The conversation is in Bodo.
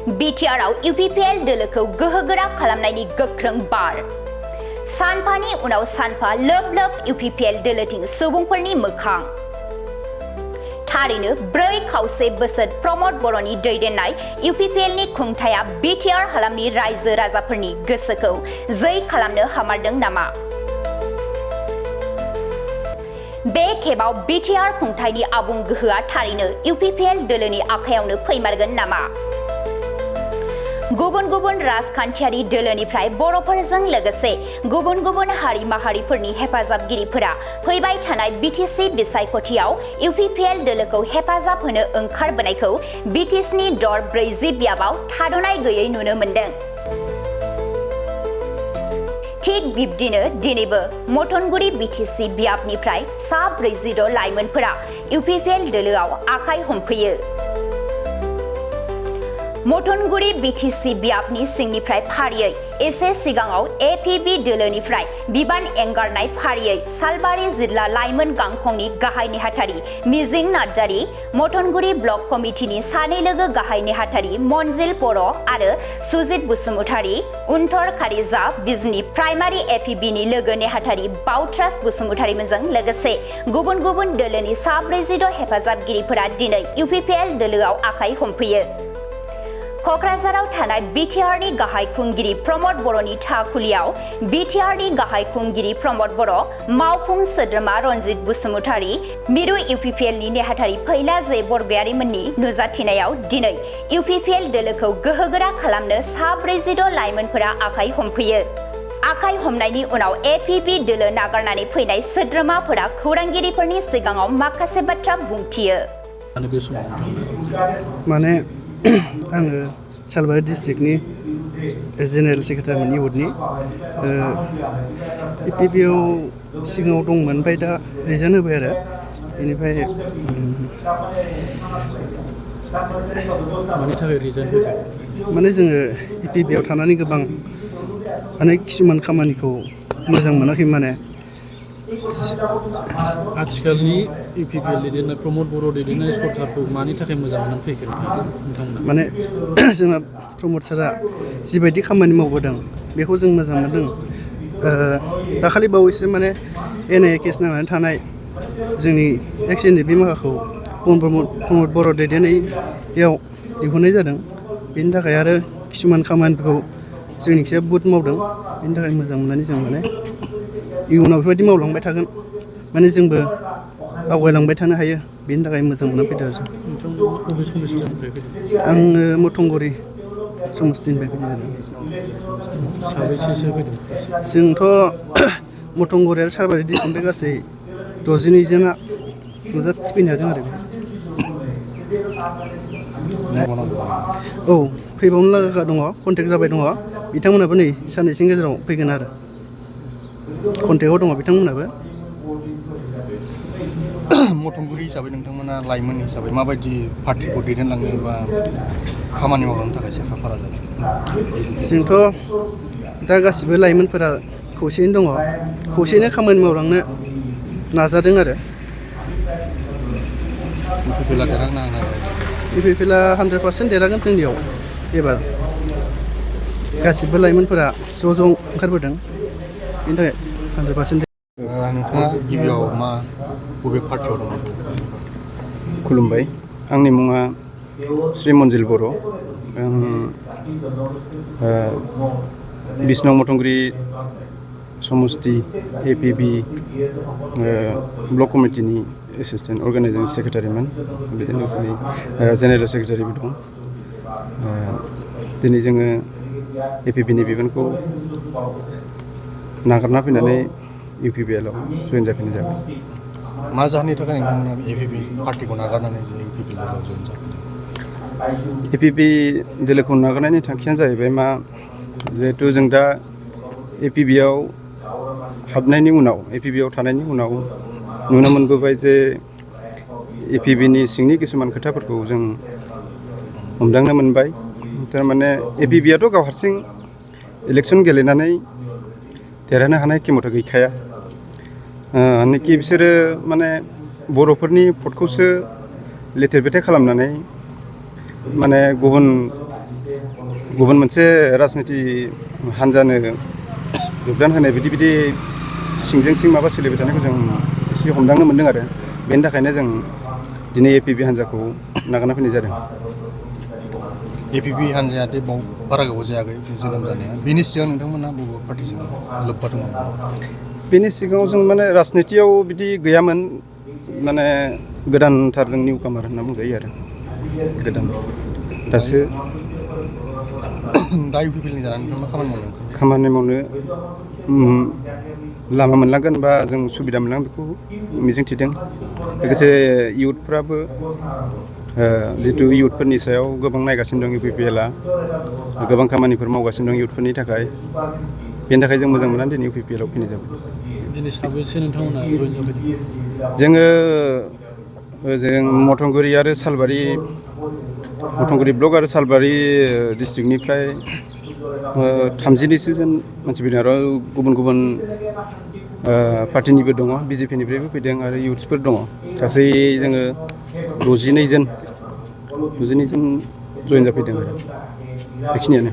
बिटिआरआव इउपिपिएल दोलोखौ गोहोगोरा खालामनायनि गोख्रों बार सानफानि उनाव सानफा लोब लोब इउपिपिएल दोलोथिं सुबुंफोरनि मोखां थारैनो 4 खावसे बोसोर प्रमोद बर'नि दैदेननाय इउपिपिएलनि खुंथाया बिटिआर हालामनि रायजो राजाफोरनि गोसोखौ जै खालामनो हामारदों नामा? बे खेबाव बिटिआर खुंथायनि आबुं गोहोआ थारैनो इउपिपिएल दोलोनि आखायावनो फैमारगोन नामा? गुबुन गुबुन राजखान्थियारि दोलोनिफ्राय बर'फोरजों लोगोसे गुबुन गुबुन हारि माहारिफोरनि हेफाजाबगिरिफोरा फैबाय थानाय बिटिसि बिसायख'थियाव इउपिपिएल दोलोखौ हेफाजाब होनो ओंखारबोनायखौ बिटिसिनि दर 40 बियाबाव थाद'नाय गैयै नुनो मोन्दों। थिग बिब्दिनो दिनैबो मथनगुरि बिटिसि बियाबनिफ्राय सा 46 लाइमोनफोरा इउपिपिएल दोलोआव आखाइ हमफैयो। मथनगुरि बिटिसि बियाबनि सिंनिफ्राय फारियै एसे सिगाङाव एपिबि दोलोनिफ्राय बिबान एंगारनाय फारियै सालबारि जिल्ला लाइमोन गांखंनि गाहाय नेहाथारि मिजिं नार्जारि, मथनगुरि ब्लक कमिटिनि सानै लोगो गाहाय नेहाथारि मनजिल बर' आरो सुजित बसुमतारी, उनथर खारिजा बिजनि प्राइमारि एपिबिनि लोगो नेहाथारि बाउट्रास बसुमतारीमोनजों लोगोसे गुबुन गुबुन दोलोनि सा 46 हेफाजाबगिरिफोरा दिनै इउपिपिएल दोलोआव आखाइ हमफैयो। क'क्राझाराव थानाय बिटिआरनि गाहाय खुंगिरि प्रमोद बर'नि थाखुलियाव बिटिआरनि गाहाय खुंगिरि प्रमोद बर', मावफुं सोद्रोमा रनजित बसुमतारी, मिरु इउपिपिएलनि नेहाथारि फैला जे बरगयारिमोननि नुजाथिनायाव दिनै इउपिपिएल दोलोखौ गोहोगोरा खालामनो सा 46 लाइमोनफोरा आखाइ हमफैयो। आखाइ हमनायनि उनाव एपिबि दोलो नागारनानै फैनाय सोद्रोमाफोरा खौरांगिरिफोरनि सिगाङाव माखासे बाथ्रा बुंथियो। माने आङो सालबारि डिस्ट्रिक्टनि जेनेरेल सेक्रेटारिमोन इउथनि इपिबिआव सिगाङाव दंमोन, ओमफ्राय दा रिजाइन होबाय आरो बेनिफ्राय मानि थाखाय रिजाइन होबाय? माने जोङो इपिबिआव थानानै गोबां माने किसुमान खामानिखौ मोजां मोनाखै। माने आथिखालनि इउपिपिएल दैदेननाय प्रमोद बर' दैदेननाय सरकारखौ मानि थाखाय मोजां मोननानै फैखो नोंथांमोना? माने जोंहा प्रमोद सारा जिबायदि खामानि मावबोदों बेखौ जों मोजां मोनदों। दाखालि बावैसो माने एनआइए केस नांनानै थानाय जोंनि एक्स एनडिपि माखाखौ प्रमोद बर' दैदेननायाव दिहुननाय जादों। बेनि थाखाय आरो किसुमान खामानिफोरखौ जोंनिखिजाय बुहुद मावदों। बेनि थाखाय मोजां मोननानै जों माने इयुनाव बेफोरबायदि मावलांबाय थागोन, माने जोंबो आवगायलांबाय थानो हायो, बेनि थाखाय मोजां मोनना फैदों आरो बबे समस्थिनिफ्राय फैदों? आङो मथंगुरि समस्थिनिफ्राय फैदों आरो। साबैसेसो फैदों? जोंथ' मथंगुरि आरो सालबारि डिस्ट्रिक्टनिफ्राय गासै 62 जना नुजाथिफैनो हादों आरो। औ, फैबावनो लागा दङ, कन्टेक्ट जाबाय दङ। बिथांमोनाबो नै साननैसोनि गेजेराव फैगोन आरो। कन्टेक्टआव दङ बिथांमोनाबो। मथंगुरि हिसाबै नोंथांमोना लाइमोन हिसाबै माबायदि पार्टिखौ दैदेनलांनो बा खामानि मावलांनो थाखाय साखाफारा जादों? जोंथ' दा गासिबो लाइमोनफोरा खौसेयैनो दङ, खौसेयैनो खामानि मावलांनो नाजादों आरो। इउपिपिएलआ देरहागोन ना? इउपिपिएलआ 100% देरहागोन जोंनियाव एबार। गासिबो लाइमोनफोरा ज' ज' ओंखारबोदों, बेनि थाखाय 100%। नोंथाङा गिबियाव बबे पार्टियाव दङ? खुलुमबाय, आंनि मुङा श्री मनजिल बर'। आं 20 नं मथंगुरि समस्ति एपिबि ब्लक कमिटिनि एसिस्टेन्ट अर्गानाइजिं सेक्रेटारिमोन, बिदिनो लोगोसे जेनेरेल सेक्रेटारिबो दं। दिनै जोङो एपिबिनि बिबानखौ नागारना फैनानै इउपिपिएलआव जयेन जाफैनाय जाबाय। मा जाहोननि थाखाय नोंथांमोना एपिबि पार्टिखौ नागारनानै जे इउपिपिएलआव जयेन जाफैदों? एपिबि दोलोखौ नागारनायनि थांखियानो जाहैबाय मा, जिहेथु जों दा एपिबिआव हाबनायनि उनाव, एपिबिआव थानायनि उनाव नुनो मोनबोबाय जे एपिबिनि सिंनि किसुमान खोथाफोरखौ जों हमदांनो मोनबाय। थारमाने एपिबिआथ' गाव हारसिं इलेक्सन गेलेनानै देरहानो हानाय खेमथा गैखाया। नोखि बिसोरो माने बर'फोरनि भटखौसो लेथेर फेथेर खालामनानै माने गुबुन गुबुन मोनसे राजनिति हान्जानो योगदान होनाय बिदि सिंजों सिं माबा सोलिबाय थानायखौ जों एसे हमदांनो मोन्दों आरो बेनि थाखायनो जों दिनै एपिबि हान्जाखौ नागारना फैनाय जादों। एपिबि हान्जाया बारा गोबाव जायाखै जोनोम जानाया बेनि सिगां नोंथांमोना बबे पार्टिजों लोब्बा दङ? बेनि सिगाङाव जों माने राजनितियाव बिदि गैयामोन माने गोदानथार जों निउ कामार होनना बुंजायो आरो गोदान दासो दा इउपिपिएलनि जानानै नोंथाङा मा खामानि मावनो लामा मोनलांगोन बा जों सुबिदा मोनलांगोन बेखौ मिजिंथिदों। लोगोसे इयुथफ्राबो जिहेतु इयुथफोरनि सायाव गोबां नायगासिनो दं इउपिपिएलआ गोबां खामानिफोर मावगासिनो दं इयुथफोरनि थाखाय बेनि थाखाय जों मोजां मोननानै दिनै इउपिपिएलआव फैनाय जाबाय। दिनै साबैसे नोंथांमोना जइन जाफैदों? जोङो ओजों मथंगुरि आरो सालबारि मथंगुरि ब्लक आरो सालबारि डिस्ट्रिक्टनिफ्राय 30 जन मानसि फैदों आरो गुबुन गुबुन पार्टिनिबो दङ बिजेपिनिफ्रायबो फैदों आरो इयुथ्सफोर दङ गासै जोङो 62 जन जइन जाफैदों आरो बेखिनियानो।